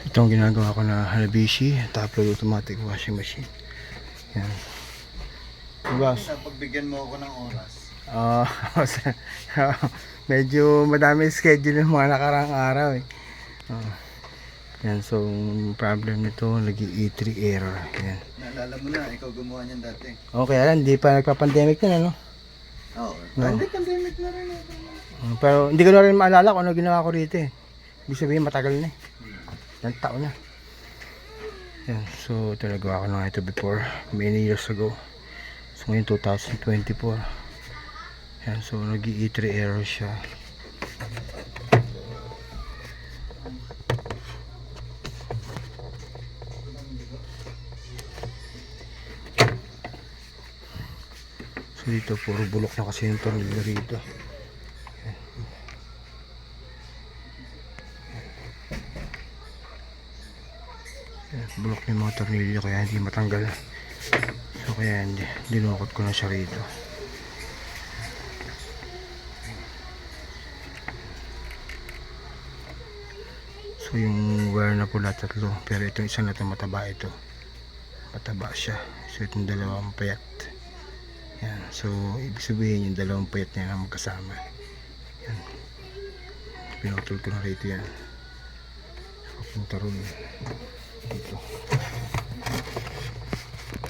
Itong ginagawa ko na Hanabishi top load automatic washing machine. Yan. Boss. Pagbigyan mo ako ng oras. Medyo madami schedule ng mga nakarang araw eh. Yan, so problem nito lagi E3 error. Yan. Naalala mo na, ikaw gumawa niyan dati. Okay, alam, hindi pa nagpa-pandemic na, no? Oo. No. Pandemic na rin ito. Pero hindi ko na rin maalala kung ano ginawa ko rito eh. Ibig sabihin matagal na eh. Ilang taon na. Yan, so ito nagawa ko na ito before many years ago. So ngayon 2024. Yan, so nag-E3 error siya. So dito puro bulok na kasi yung tornilyo rito. Bulok na yung mga tornilyo kaya hindi matanggal. So kaya hindi, dinukot ko na siya rito. So yung wire na pula tatlo, pero itong isa na ito mataba ito. Mataba siya. So itong dalawang payat. Yan. So ibig sabihin yung dalawang payat niya na magkasama. Yan. Pinutol ko na rito yan. So punta ron dito.